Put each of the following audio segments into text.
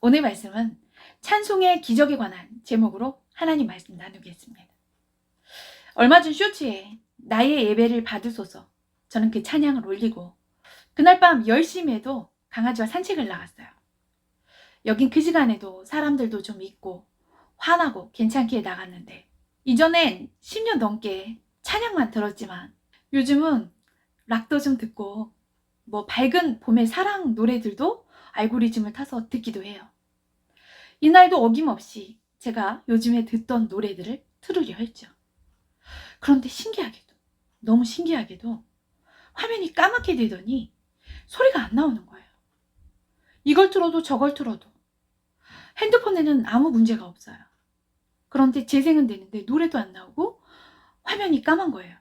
오늘 말씀은 찬송의 기적에 관한 제목으로 하나님 말씀 나누겠습니다. 얼마 전 쇼츠에 나의 예배를 받으소서, 저는 그 찬양을 올리고 그날 밤 10시에도 강아지와 산책을 나갔어요. 여긴 그 시간에도 사람들도 좀 있고 환하고 괜찮게 나갔는데, 이전엔 10년 넘게 찬양만 들었지만 요즘은 락도 좀 듣고 밝은 봄의 사랑 노래들도 알고리즘을 타서 듣기도 해요. 이날도 어김없이 제가 요즘에 듣던 노래들을 틀으려 했죠. 그런데 신기하게도, 너무 신기하게도 화면이 까맣게 되더니 소리가 안 나오는 거예요. 이걸 틀어도 저걸 틀어도 핸드폰에는 아무 문제가 없어요. 그런데 재생은 되는데 노래도 안 나오고 화면이 까만 거예요.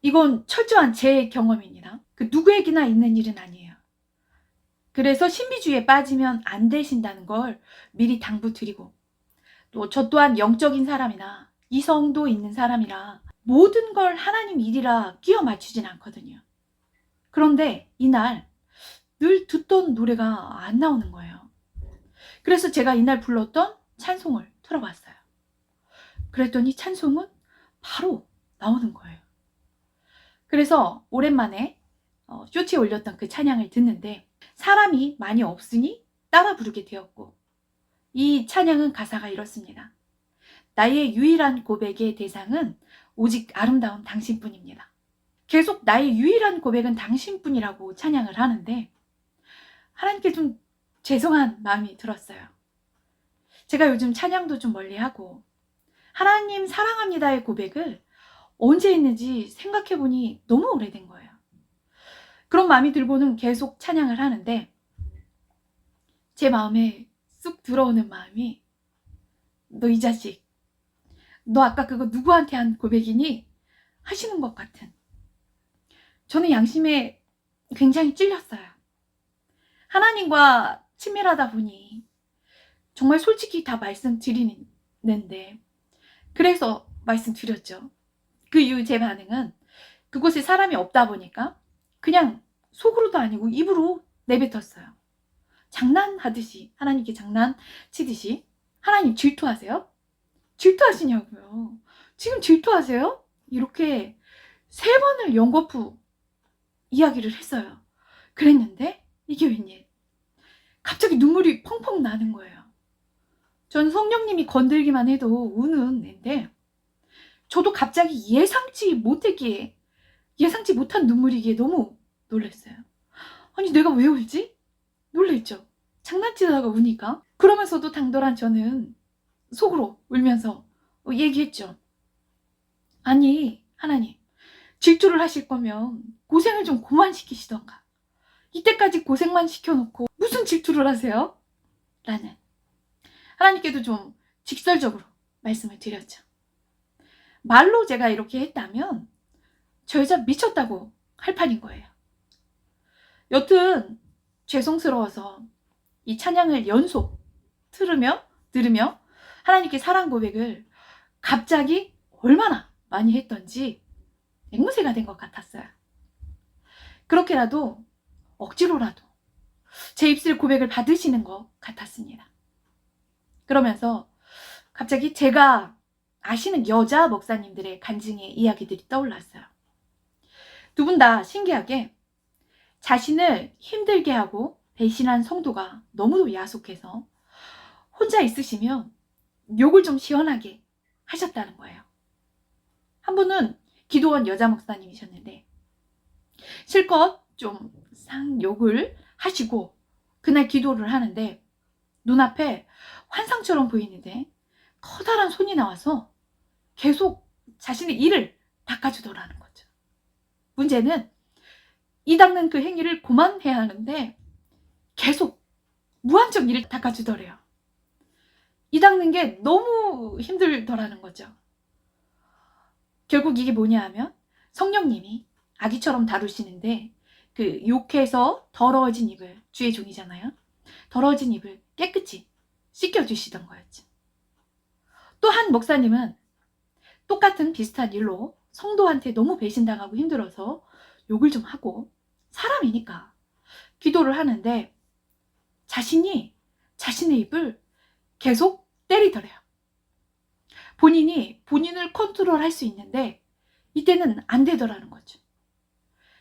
이건 철저한 제 경험입니다. 누구에게나 있는 일은 아니에요. 그래서 신비주의에 빠지면 안 되신다는 걸 미리 당부드리고, 또 저 또한 영적인 사람이나 이성도 있는 사람이라 모든 걸 하나님 일이라 끼워 맞추진 않거든요. 그런데 이날 늘 듣던 노래가 안 나오는 거예요. 그래서 제가 이날 불렀던 찬송을 틀어봤어요. 그랬더니 찬송은 바로 나오는 거예요. 그래서 오랜만에 쇼츠에 올렸던 그 찬양을 듣는데, 사람이 많이 없으니 따라 부르게 되었고, 이 찬양은 가사가 이렇습니다. 나의 유일한 고백의 대상은 오직 아름다운 당신뿐입니다. 계속 나의 유일한 고백은 당신뿐이라고 찬양을 하는데, 하나님께 좀 죄송한 마음이 들었어요. 제가 요즘 찬양도 좀 멀리하고 하나님 사랑합니다의 고백을 언제 했는지 생각해보니 너무 오래된 거예요. 그런 마음이 들고는 계속 찬양을 하는데, 제 마음에 쑥 들어오는 마음이, 너 이 자식, 너 아까 그거 누구한테 한 고백이니? 하시는 것 같은. 저는 양심에 굉장히 찔렸어요. 하나님과 친밀하다 보니 정말 솔직히 다 말씀드리는데, 그래서 말씀드렸죠. 그 이후 제 반응은 그곳에 사람이 없다 보니까 그냥 속으로도 아니고 입으로 내뱉었어요. 장난하듯이, 하나님께 장난치듯이, 하나님 질투하세요? 질투하시냐고요. 지금 질투하세요? 이렇게 3번을 연거푸 이야기를 했어요. 그랬는데 이게 웬일? 갑자기 눈물이 펑펑 나는 거예요. 전 성령님이 건들기만 해도 우는 애인데, 저도 갑자기 예상치 못한 눈물이기에 너무 놀랐어요. 아니, 내가 왜 울지? 놀랬죠. 장난치다가 우니까. 그러면서도 당돌한 저는 속으로 울면서 얘기했죠. 아니, 하나님, 질투를 하실 거면 고생을 좀 그만 시키시던가. 이때까지 고생만 시켜놓고 무슨 질투를 하세요? 라는, 하나님께도 좀 직설적으로 말씀을 드렸죠. 말로 제가 이렇게 했다면 저 여자 미쳤다고 할 판인 거예요. 여튼 죄송스러워서 이 찬양을 연속 들으며 하나님께 사랑 고백을 갑자기 얼마나 많이 했던지 앵무새가 된 것 같았어요. 그렇게라도 억지로라도 제 입술 고백을 받으시는 것 같았습니다. 그러면서 갑자기 제가 아시는 여자 목사님들의 간증의 이야기들이 떠올랐어요. 두 분 다 신기하게 자신을 힘들게 하고 배신한 성도가 너무도 야속해서 혼자 있으시면 욕을 좀 시원하게 하셨다는 거예요. 한 분은 기도원 여자 목사님이셨는데 실컷 좀 쌍욕을 하시고 그날 기도를 하는데, 눈앞에 환상처럼 보이는데 커다란 손이 나와서 계속 자신의 이를 닦아주더라는 거죠. 문제는 이 닦는 그 행위를 그만해야 하는데 계속 무한정 이를 닦아주더래요. 이 닦는 게 너무 힘들더라는 거죠. 결국 이게 뭐냐 하면 성령님이 아기처럼 다루시는데, 그 욕해서 더러워진 입을, 주의 종이잖아요. 더러워진 입을 깨끗이 씻겨주시던 거였죠. 또 한 목사님은 똑같은 비슷한 일로 성도한테 너무 배신당하고 힘들어서 욕을 좀 하고, 사람이니까 기도를 하는데 자신이 자신의 입을 계속 때리더래요. 본인이 본인을 컨트롤할 수 있는데 이때는 안 되더라는 거죠.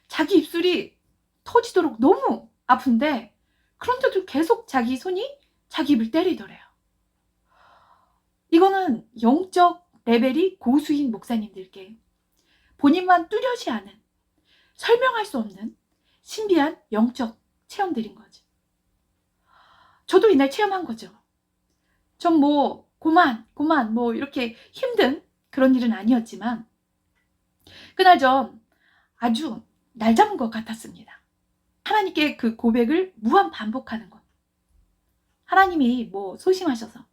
자기 입술이 터지도록 너무 아픈데 그런데도 계속 자기 손이 자기 입을 때리더래요. 이거는 영적 레벨이 고수인 목사님들께 본인만 뚜렷이 아는, 설명할 수 없는 신비한 영적 체험들인 거죠. 저도 이날 체험한 거죠. 전 뭐 고만 뭐 이렇게 힘든 그런 일은 아니었지만 그날 전 아주 날 잡은 것 같았습니다. 하나님께 그 고백을 무한 반복하는 것. 하나님이 뭐 소심하셔서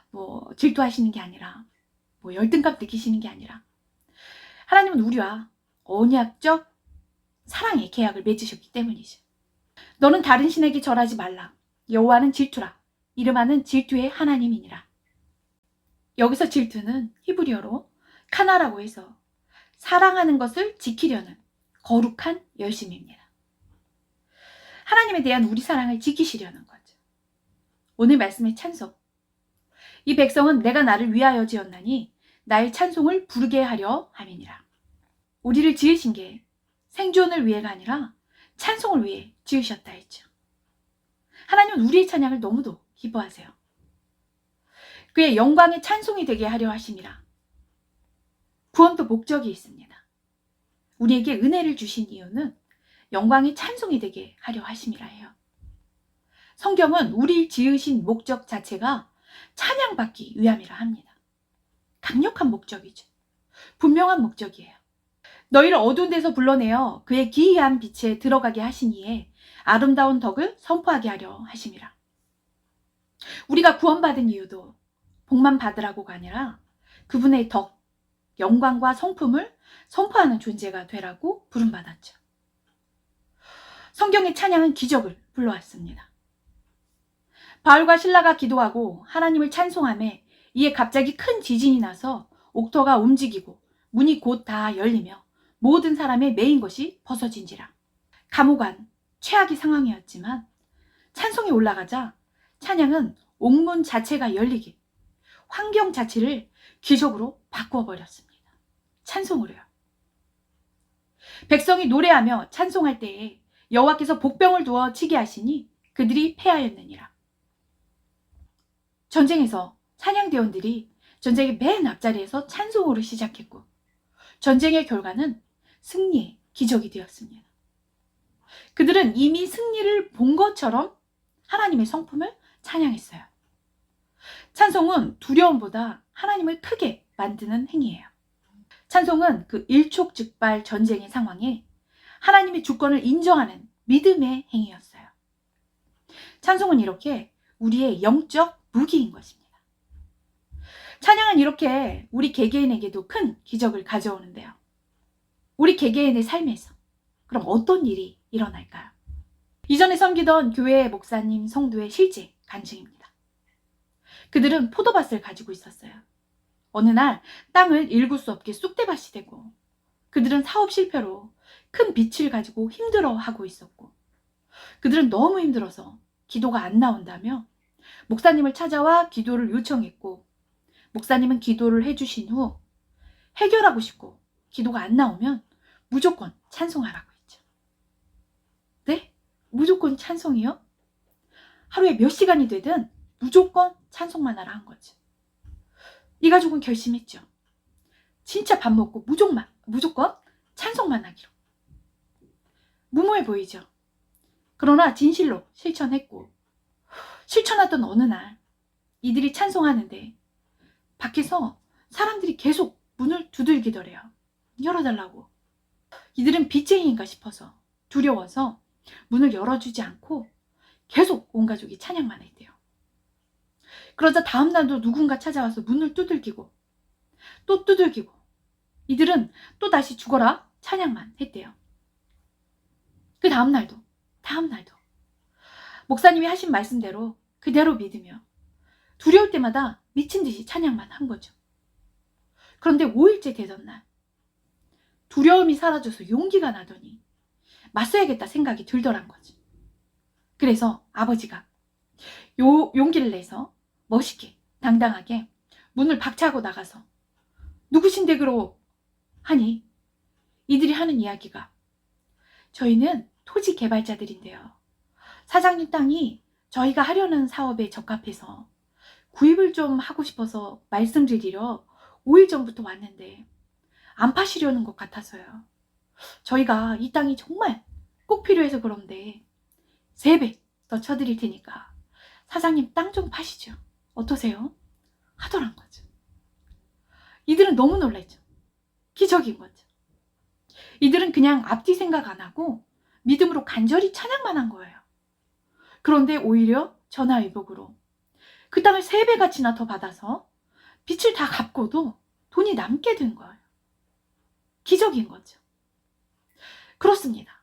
뭐 질투하시는 게 아니라 뭐 열등감 느끼시는 게 아니라 하나님은 우리와 언약적 사랑의 계약을 맺으셨기 때문이죠. 너는 다른 신에게 절하지 말라. 여호와는 질투라. 이름하는 질투의 하나님이니라. 여기서 질투는 히브리어로 카나라고 해서 사랑하는 것을 지키려는 거룩한 열심입니다. 하나님에 대한 우리 사랑을 지키시려는 거죠. 오늘 말씀의 찬송. 이 백성은 내가 나를 위하여 지었나니 나의 찬송을 부르게 하려 함이니라. 우리를 지으신 게 생존을 위해가 아니라 찬송을 위해 지으셨다 했죠. 하나님은 우리의 찬양을 너무도 기뻐하세요. 그의 영광의 찬송이 되게 하려 하심이라. 구원도 목적이 있습니다. 우리에게 은혜를 주신 이유는 영광의 찬송이 되게 하려 하심이라 해요. 성경은 우리 지으신 목적 자체가 찬양받기 위함이라 합니다. 강력한 목적이죠. 분명한 목적이에요. 너희를 어두운 데서 불러내어 그의 기이한 빛에 들어가게 하신 이에 아름다운 덕을 선포하게 하려 하심이라. 우리가 구원받은 이유도 복만 받으라고가 아니라 그분의 덕, 영광과 성품을 선포하는 존재가 되라고 부름받았죠. 성경의 찬양은 기적을 불러왔습니다. 바울과 실라가 기도하고 하나님을 찬송하며 이에 갑자기 큰 지진이 나서 옥토가 움직이고 문이 곧 다 열리며 모든 사람의 매인 것이 벗어진지라. 감옥 안 최악의 상황이었지만 찬송이 올라가자 찬양은 옥문 자체가 열리게 환경 자체를 기적으로 바꾸어 버렸습니다. 찬송으로요. 백성이 노래하며 찬송할 때에 여호와께서 복병을 두어 치게 하시니 그들이 패하였느니라. 전쟁에서 찬양대원들이 전쟁의 맨 앞자리에서 찬송으로 시작했고 전쟁의 결과는 승리의 기적이 되었습니다. 그들은 이미 승리를 본 것처럼 하나님의 성품을 찬양했어요. 찬송은 두려움보다 하나님을 크게 만드는 행위예요. 찬송은 그 일촉즉발 전쟁의 상황에 하나님의 주권을 인정하는 믿음의 행위였어요. 찬송은 이렇게 우리의 영적 무기인 것입니다. 찬양은 이렇게 우리 개개인에게도 큰 기적을 가져오는데요. 우리 개개인의 삶에서 그럼 어떤 일이 일어날까요? 이전에 섬기던 교회 목사님, 성도의 실제 간증입니다. 그들은 포도밭을 가지고 있었어요. 어느 날 땅을 읽을 수 없게 쑥대밭이 되고 그들은 사업 실패로 큰 빚을 가지고 힘들어하고 있었고 그들은 너무 힘들어서 기도가 안 나온다며 목사님을 찾아와 기도를 요청했고 목사님은 기도를 해주신 후 해결하고 싶고 기도가 안 나오면 무조건 찬송하라고 했죠. 네? 무조건 찬송이요? 하루에 몇 시간이 되든 무조건 찬송만 하라 한 거죠. 이 가족은 결심했죠. 진짜 밥 먹고 무조건 찬송만 하기로. 무모해 보이죠. 그러나 진실로 실천했고 실천하던 어느 날 이들이 찬송하는데 밖에서 사람들이 계속 문을 두들기더래요. 열어달라고. 이들은 빚쟁이인가 싶어서 두려워서 문을 열어주지 않고 계속 온 가족이 찬양만 했대요. 그러자 다음 날도 누군가 찾아와서 문을 두들기고 또 두들기고 이들은 또 다시 죽어라 찬양만 했대요. 그 다음 날도 목사님이 하신 말씀대로 그대로 믿으며 두려울 때마다 미친 듯이 찬양만 한 거죠. 그런데 5일째 되던 날 두려움이 사라져서 용기가 나더니 맞서야겠다 생각이 들더란 거지. 그래서 아버지가 용기를 내서 멋있게 당당하게 문을 박차고 나가서 누구신데 그러 하니 이들이 하는 이야기가 저희는 토지 개발자들인데요. 사장님 땅이 저희가 하려는 사업에 적합해서 구입을 좀 하고 싶어서 말씀드리러 5일 전부터 왔는데 안 파시려는 것 같아서요. 저희가 이 땅이 정말 꼭 필요해서 그런데 3배 더 쳐드릴 테니까 사장님 땅 좀 파시죠. 어떠세요? 하더란 거죠. 이들은 너무 놀랐죠. 기적인 거죠. 이들은 그냥 앞뒤 생각 안 하고 믿음으로 간절히 찬양만 한 거예요. 그런데 오히려 전화위복으로 그 땅을 3배가치나 더 받아서 빚을 다 갚고도 돈이 남게 된 거예요. 기적인 거죠. 그렇습니다.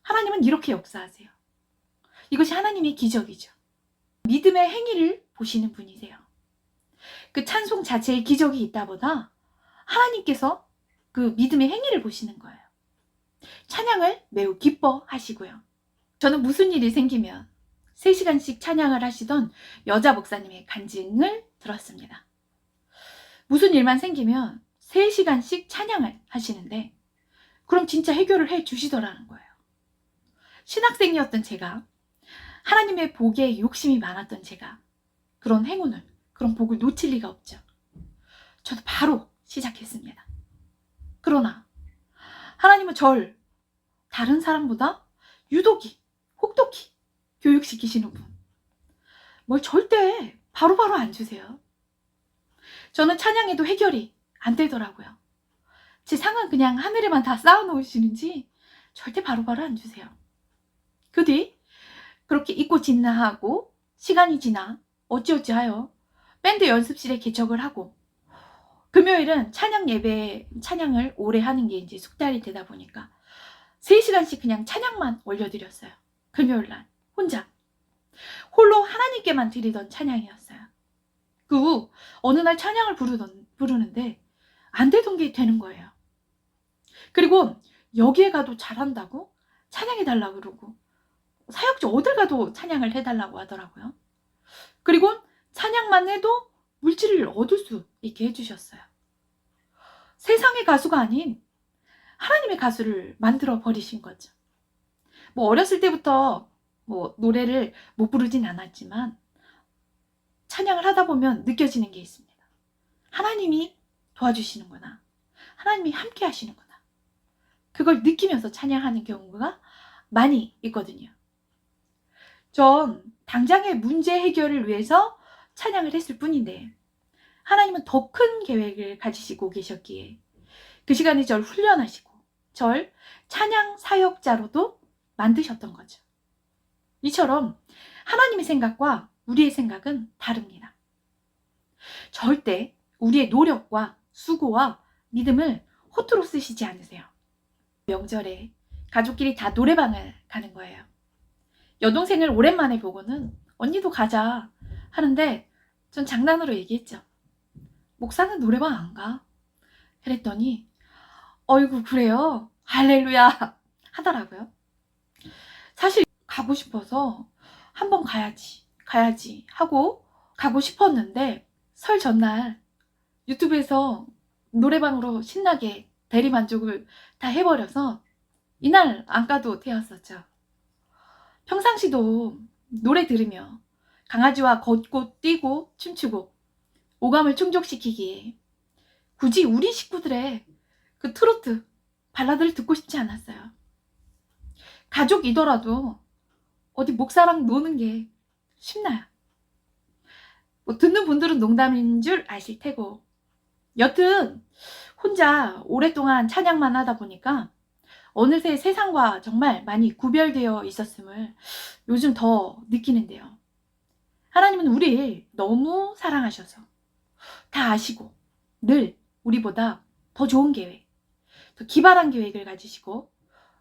하나님은 이렇게 역사하세요. 이것이 하나님의 기적이죠. 믿음의 행위를 보시는 분이세요. 그 찬송 자체에 기적이 있다보다 하나님께서 그 믿음의 행위를 보시는 거예요. 찬양을 매우 기뻐하시고요. 저는 무슨 일이 생기면 3시간씩 찬양을 하시던 여자 목사님의 간증을 들었습니다. 무슨 일만 생기면 3시간씩 찬양을 하시는데 그럼 진짜 해결을 해 주시더라는 거예요. 신학생이었던 제가, 하나님의 복에 욕심이 많았던 제가 그런 행운을, 그런 복을 놓칠 리가 없죠. 저도 바로 시작했습니다. 그러나 하나님은 절 다른 사람보다 유독히, 혹독히 교육시키시는 분. 뭘 절대 바로바로 안 주세요. 저는 찬양해도 해결이 안 되더라고요. 제 상은 그냥 하늘에만 다 쌓아놓으시는지 절대 바로바로 안 주세요. 그 뒤 그렇게 잊고 지나하고 시간이 지나 어찌어찌 하여 밴드 연습실에 개척을 하고 금요일은 찬양 예배, 찬양을 오래 하는 게 이제 숙달이 되다 보니까 3시간씩 그냥 찬양만 올려드렸어요. 금요일 날 혼자 홀로 하나님께만 드리던 찬양이었어요. 그 후 어느 날 찬양을 부르는데 안 되던 게 되는 거예요. 그리고 여기에 가도 잘한다고 찬양해달라고 그러고 사역지 어딜 가도 찬양을 해달라고 하더라고요. 그리고 찬양만 해도 물질을 얻을 수 있게 해주셨어요. 세상의 가수가 아닌 하나님의 가수를 만들어 버리신 거죠. 어렸을 때부터 노래를 못 부르진 않았지만 찬양을 하다 보면 느껴지는 게 있습니다. 하나님이 도와주시는구나. 하나님이 함께 하시는구나. 그걸 느끼면서 찬양하는 경우가 많이 있거든요. 전 당장의 문제 해결을 위해서 찬양을 했을 뿐인데 하나님은 더 큰 계획을 가지시고 계셨기에 그 시간에 절 훈련하시고 절 찬양 사역자로도 만드셨던 거죠. 이처럼 하나님의 생각과 우리의 생각은 다릅니다. 절대 우리의 노력과 수고와 믿음을 허투루 쓰시지 않으세요. 명절에 가족끼리 다 노래방을 가는 거예요. 여동생을 오랜만에 보고는 언니도 가자 하는데 전 장난으로 얘기했죠. 목사는 노래방 안 가. 그랬더니 어이구 그래요? 할렐루야 하더라고요. 사실 가고 싶어서 한번 가야지 하고 가고 싶었는데 설 전날 유튜브에서 노래방으로 신나게 대리만족을 다 해버려서 이날 안 가도 되었었죠. 평상시도 노래 들으며 강아지와 걷고 뛰고 춤추고 오감을 충족시키기에 굳이 우리 식구들의 그 트로트 발라드를 듣고 싶지 않았어요. 가족이더라도 어디 목사랑 노는 게 쉽나요? 듣는 분들은 농담인 줄 아실 테고 여튼 혼자 오랫동안 찬양만 하다 보니까 어느새 세상과 정말 많이 구별되어 있었음을 요즘 더 느끼는데요. 하나님은 우리를 너무 사랑하셔서 다 아시고 늘 우리보다 더 좋은 계획, 더 기발한 계획을 가지시고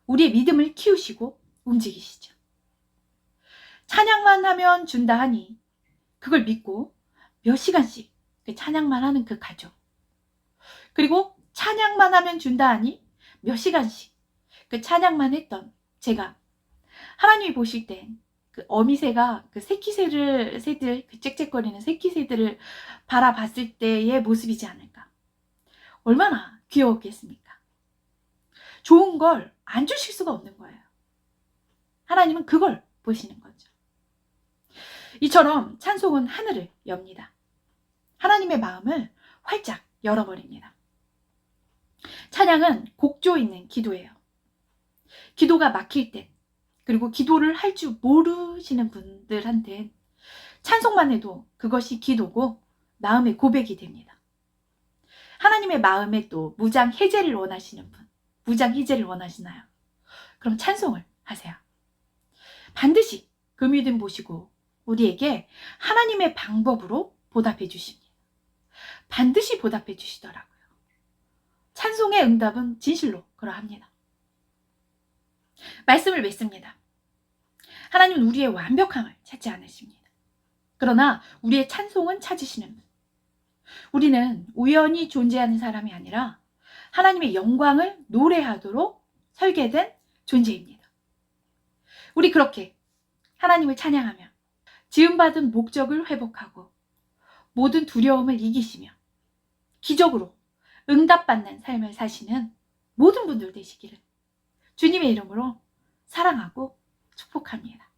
우리의 믿음을 키우시고 움직이시죠. 찬양만 하면 준다 하니 그걸 믿고 몇 시간씩 그 찬양만 하는 그 가족, 그리고 찬양만 하면 준다 하니 몇 시간씩 그 찬양만 했던 제가 하나님이 보실 땐 그 어미새가 그 새들, 그 짹짹거리는 새끼새들을 바라봤을 때의 모습이지 않을까. 얼마나 귀여웠겠습니까? 좋은 걸 안 주실 수가 없는 거예요. 하나님은 그걸 보시는 거죠. 이처럼 찬송은 하늘을 엽니다. 하나님의 마음을 활짝 열어버립니다. 찬양은 곡조 있는 기도예요. 기도가 막힐 때, 그리고 기도를 할 줄 모르시는 분들한테 찬송만 해도 그것이 기도고 마음의 고백이 됩니다. 하나님의 마음에 또 무장 해제를 원하시는 분, 무장 해제를 원하시나요? 그럼 찬송을 하세요. 반드시 그 믿음 보시고 우리에게 하나님의 방법으로 보답해 주십니다. 반드시 보답해 주시더라고요. 찬송의 응답은 진실로 그러합니다. 말씀을 맺습니다. 하나님은 우리의 완벽함을 찾지 않으십니다. 그러나 우리의 찬송은 찾으시는 분. 우리는 우연히 존재하는 사람이 아니라 하나님의 영광을 노래하도록 설계된 존재입니다. 우리 그렇게 하나님을 찬양하며 지음받은 목적을 회복하고 모든 두려움을 이기시며 기적으로 응답받는 삶을 사시는 모든 분들 되시기를 주님의 이름으로 사랑하고 축복합니다.